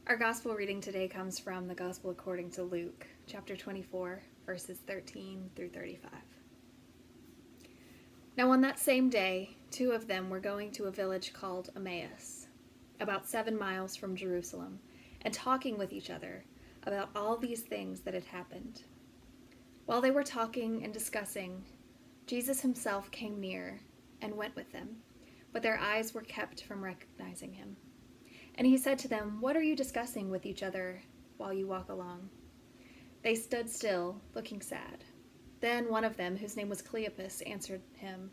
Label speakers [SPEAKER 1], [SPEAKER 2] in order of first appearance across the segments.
[SPEAKER 1] Our gospel reading today comes from the Gospel according to Luke, chapter 24, verses 13 through 35. Now on that same day, two of them were going to a village called Emmaus, about 7 miles from Jerusalem, and talking with each other about all these things that had happened. While they were talking and discussing, Jesus himself came near and went with them, but their eyes were kept from recognizing him. And he said to them, "What are you discussing with each other while you walk along?" They stood still, looking sad. Then one of them, whose name was Cleopas, answered him,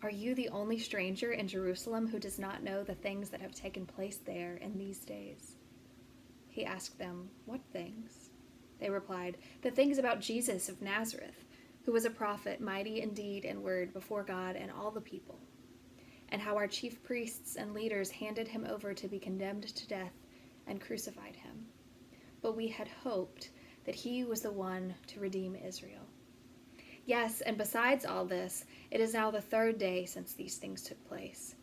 [SPEAKER 1] "Are you the only stranger in Jerusalem who does not know the things that have taken place there in these days?" He asked them, "What things?" They replied, "The things about Jesus of Nazareth, who was a prophet, mighty in deed and word before God and all the people, and how our chief priests and leaders handed him over to be condemned to death and crucified him. But we had hoped that he was the one to redeem Israel. Yes, and besides all this, it is now the 3rd day since these things took place.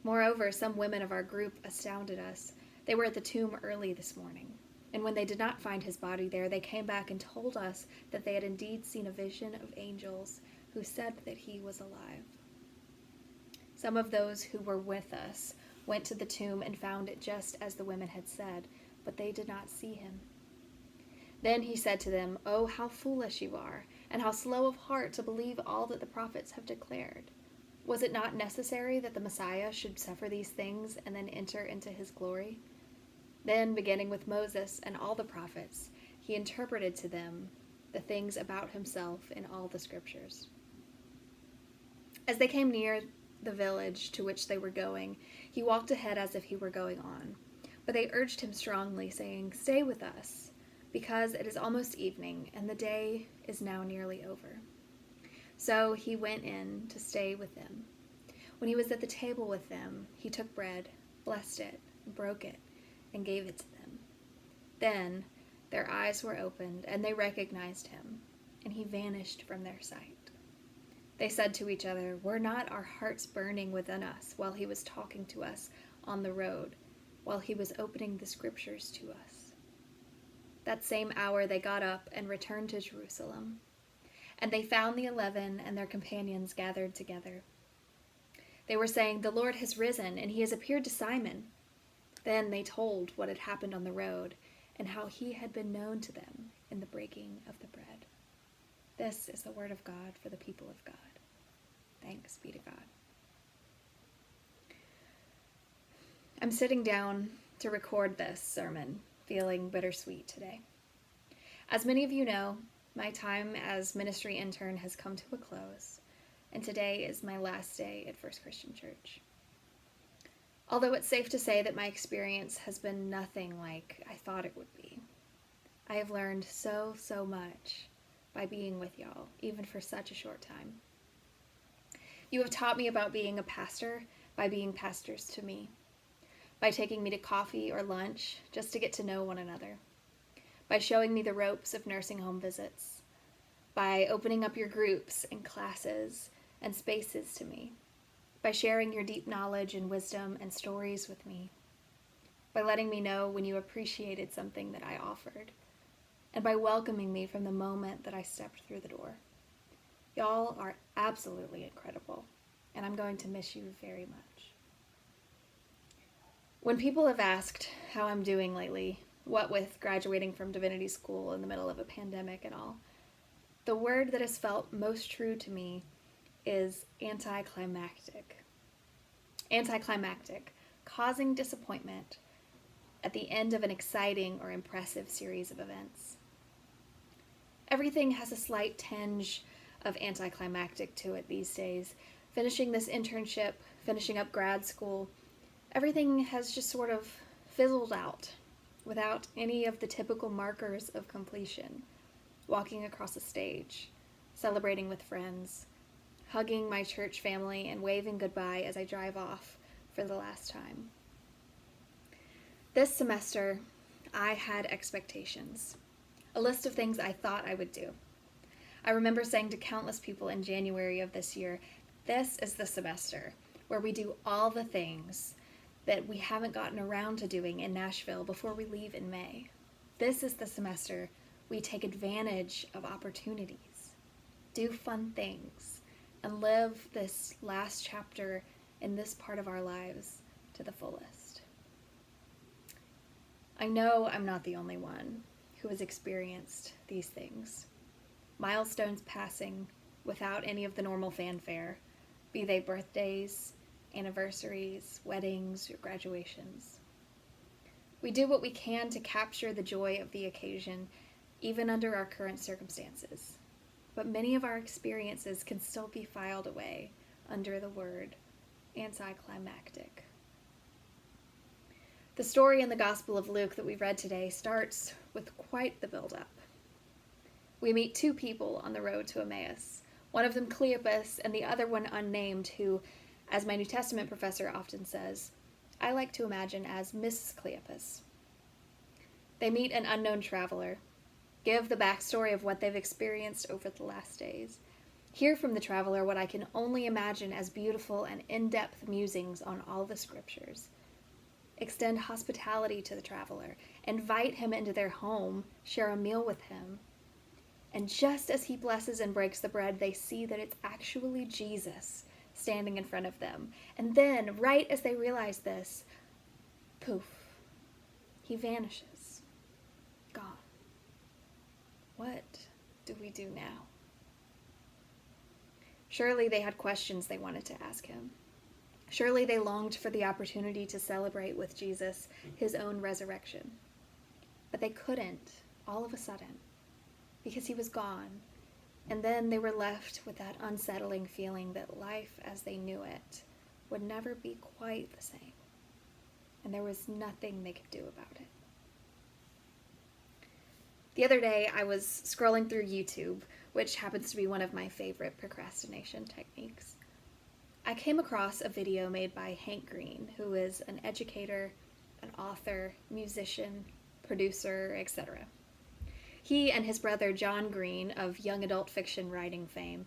[SPEAKER 1] Moreover, some women of our group astounded us. They were at the tomb early this morning, and when they did not find his body there, they came back and told us that they had indeed seen a vision of angels who said that he was alive." Some of those who were with us went to the tomb and found it just as the women had said, but they did not see him. Then he said to them, "Oh, how foolish you are, and how slow of heart to believe all that the prophets have declared. Was it not necessary that the Messiah should suffer these things and then enter into his glory?" Then, beginning with Moses and all the prophets, he interpreted to them the things about himself in all the scriptures. As they came near the village to which they were going, he walked ahead as if he were going on. But they urged him strongly, saying, "Stay with us, because it is almost evening, and the day is now nearly over." So he went in to stay with them. When he was at the table with them, he took bread, blessed it, broke it, and gave it to them. Then their eyes were opened, and they recognized him, and he vanished from their sight. They said to each other, "Were not our hearts burning within us while he was talking to us on the road, while he was opening the scriptures to us?" That same hour they got up and returned to Jerusalem. And they found the 11 and their companions gathered together. They were saying, "The Lord has risen, and he has appeared to Simon." Then they told what had happened on the road, and how he had been known to them in the breaking of the bread. This is the word of God for the people of God. Thanks be to God. I'm sitting down to record this sermon, feeling bittersweet today. As many of you know, my time as ministry intern has come to a close, and today is my last day at First Christian Church. Although it's safe to say that my experience has been nothing like I thought it would be, I have learned so much by being with y'all, even for such a short time. You have taught me about being a pastor by being pastors to me, by taking me to coffee or lunch just to get to know one another, by showing me the ropes of nursing home visits, by opening up your groups and classes and spaces to me, by sharing your deep knowledge and wisdom and stories with me, by letting me know when you appreciated something that I offered, and by welcoming me from the moment that I stepped through the door. Y'all are absolutely incredible, and I'm going to miss you very much. When people have asked how I'm doing lately, what with graduating from divinity school in the middle of a pandemic and all, the word that has felt most true to me is anticlimactic. Anticlimactic, causing disappointment at the end of an exciting or impressive series of events. Everything has a slight tinge of anticlimactic to it these days. Finishing this internship, finishing up grad school, everything has just sort of fizzled out without any of the typical markers of completion. Walking across a stage, celebrating with friends, hugging my church family, and waving goodbye as I drive off for the last time. This semester, I had expectations, a list of things I thought I would do. I remember saying to countless people in January of this year, "This is the semester where we do all the things that we haven't gotten around to doing in Nashville before we leave in May. This is the semester we take advantage of opportunities, do fun things, and live this last chapter in this part of our lives to the fullest. I know I'm not the only one who has experienced these things. Milestones passing without any of the normal fanfare, be they birthdays, anniversaries, weddings, or graduations. We do what we can to capture the joy of the occasion, even under our current circumstances. But many of our experiences can still be filed away under the word anticlimactic. The story in the Gospel of Luke that we read today starts with quite the build-up. We meet two people on the road to Emmaus, one of them Cleopas and the other one unnamed, who, as my New Testament professor often says, I like to imagine as Mrs. Cleopas. They meet an unknown traveler, give the backstory of what they've experienced over the last days, hear from the traveler what I can only imagine as beautiful and in-depth musings on all the scriptures, extend hospitality to the traveler, invite him into their home, share a meal with him, and just as he blesses and breaks the bread, they see that it's actually Jesus standing in front of them. And then, right as they realize this, poof, he vanishes. Gone. What do we do now? Surely they had questions they wanted to ask him. Surely they longed for the opportunity to celebrate with Jesus his own resurrection. But they couldn't, all of a sudden, because he was gone. And then they were left with that unsettling feeling that life as they knew it would never be quite the same. And there was nothing they could do about it. The other day, I was scrolling through YouTube, which happens to be one of my favorite procrastination techniques. I came across a video made by Hank Green, who is an educator, an author, musician, producer, etc. He and his brother John Green, of young adult fiction writing fame,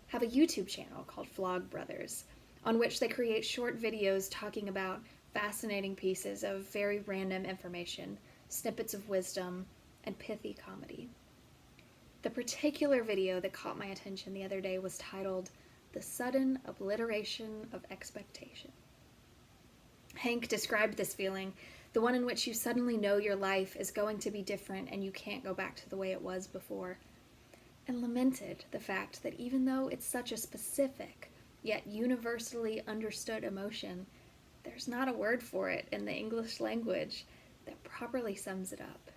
[SPEAKER 1] have a YouTube channel called Vlog Brothers, on which they create short videos talking about fascinating pieces of very random information, snippets of wisdom, and pithy comedy. The particular video that caught my attention the other day was titled The Sudden Obliteration of Expectation. Hank described this feeling, the one in which you suddenly know your life is going to be different and you can't go back to the way it was before, and lamented the fact that even though it's such a specific, yet universally understood emotion, there's not a word for it in the English language that properly sums it up.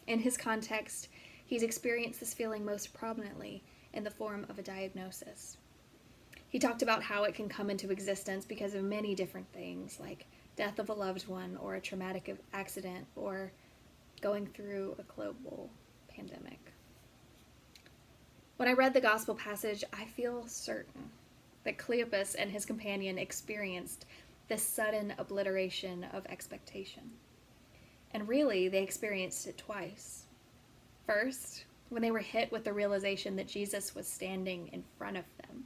[SPEAKER 1] In his context, he's experienced this feeling most prominently in the form of a diagnosis. He talked about how it can come into existence because of many different things, like death of a loved one, or a traumatic accident, or going through a global pandemic. When I read the gospel passage, I feel certain that Cleopas and his companion experienced this sudden obliteration of expectation. And really, they experienced it twice. First, when they were hit with the realization that Jesus was standing in front of them.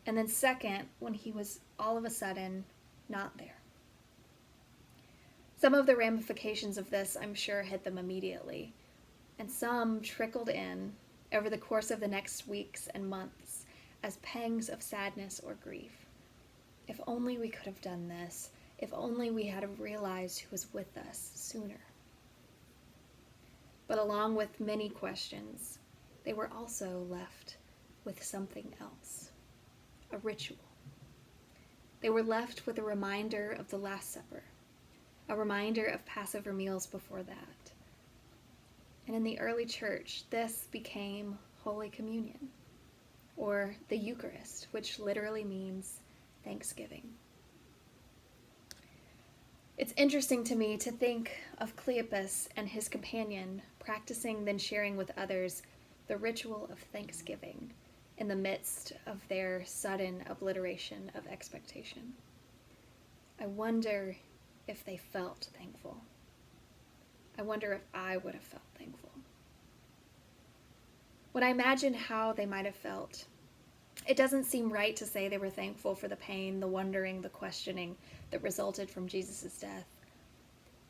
[SPEAKER 1] And then second, when he was all of a sudden not there. Some of the ramifications of this, I'm sure, hit them immediately, and some trickled in over the course of the next weeks and months as pangs of sadness or grief. If only we could have done this. If only we had realized who was with us sooner. But along with many questions, they were also left with something else, a ritual. They were left with a reminder of the Last Supper, a reminder of Passover meals before that. And in the early church, this became Holy Communion, or the Eucharist, which literally means thanksgiving. It's interesting to me to think of Cleopas and his companion practicing then sharing with others the ritual of thanksgiving in the midst of their sudden obliteration of expectation. I wonder if they felt thankful. I wonder if I would have felt thankful. When I imagine how they might have felt, it doesn't seem right to say they were thankful for the pain, the wondering, the questioning, that resulted from Jesus' death,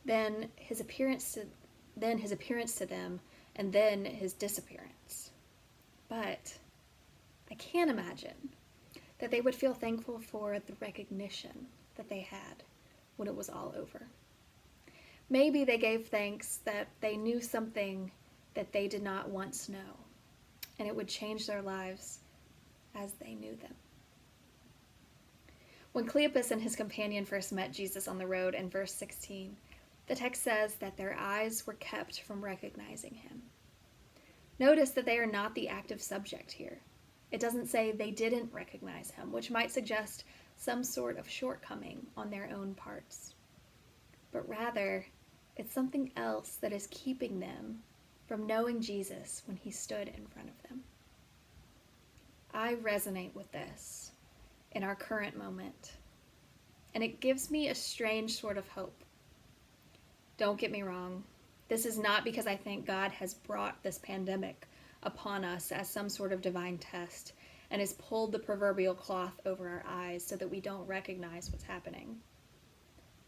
[SPEAKER 1] then his appearance to them, and then his disappearance. But I can't imagine that they would feel thankful for the recognition that they had when it was all over. Maybe they gave thanks that they knew something that they did not once know, and it would change their lives as they knew them. When Cleopas and his companion first met Jesus on the road in verse 16, the text says that their eyes were kept from recognizing him. Notice that they are not the active subject here. It doesn't say they didn't recognize him, which might suggest some sort of shortcoming on their own parts. But rather, it's something else that is keeping them from knowing Jesus when he stood in front of them. I resonate with this in our current moment, and it gives me a strange sort of hope. Don't get me wrong, this is not because I think God has brought this pandemic upon us as some sort of divine test and has pulled the proverbial cloth over our eyes so that we don't recognize what's happening.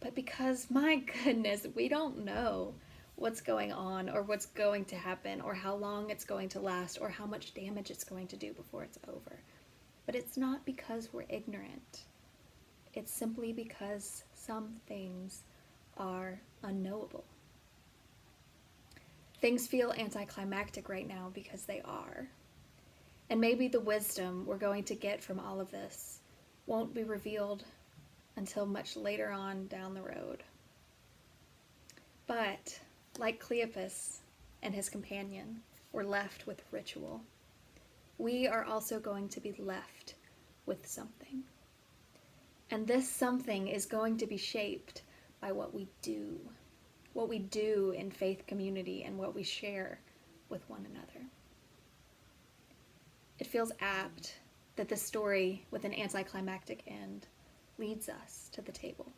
[SPEAKER 1] But because, my goodness, we don't know what's going on or what's going to happen or how long it's going to last or how much damage it's going to do before it's over. But it's not because we're ignorant. It's simply because some things are unknowable. Things feel anticlimactic right now because they are. And maybe the wisdom we're going to get from all of this won't be revealed until much later on down the road. But, like Cleopas and his companion, we're left with ritual. We are also going to be left with something. And this something is going to be shaped by what we do in faith community and what we share with one another. It feels apt that the story with an anticlimactic end leads us to the table.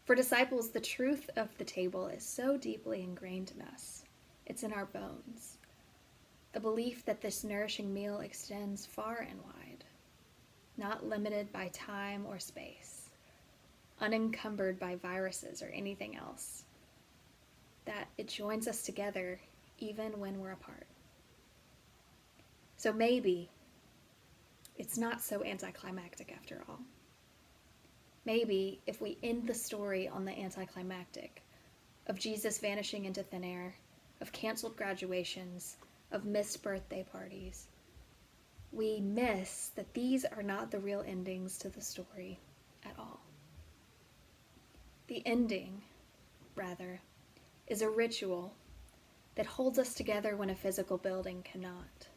[SPEAKER 1] For disciples, the truth of the table is so deeply ingrained in us. It's in our bones. The belief that this nourishing meal extends far and wide, not limited by time or space, unencumbered by viruses or anything else, that it joins us together even when we're apart. So maybe it's not so anticlimactic after all. Maybe if we end the story on the anticlimactic of Jesus vanishing into thin air, of canceled graduations, of missed birthday parties, we miss that these are not the real endings to the story at all. The ending, rather, is a ritual that holds us together when a physical building cannot.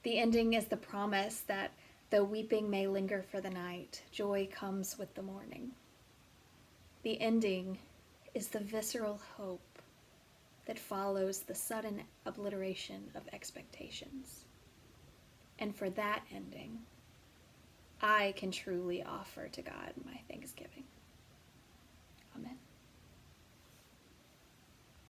[SPEAKER 1] The ending is the promise that though weeping may linger for the night, joy comes with the morning. The ending is the visceral hope that follows the sudden obliteration of expectations. And for that ending, I can truly offer to God my thanksgiving.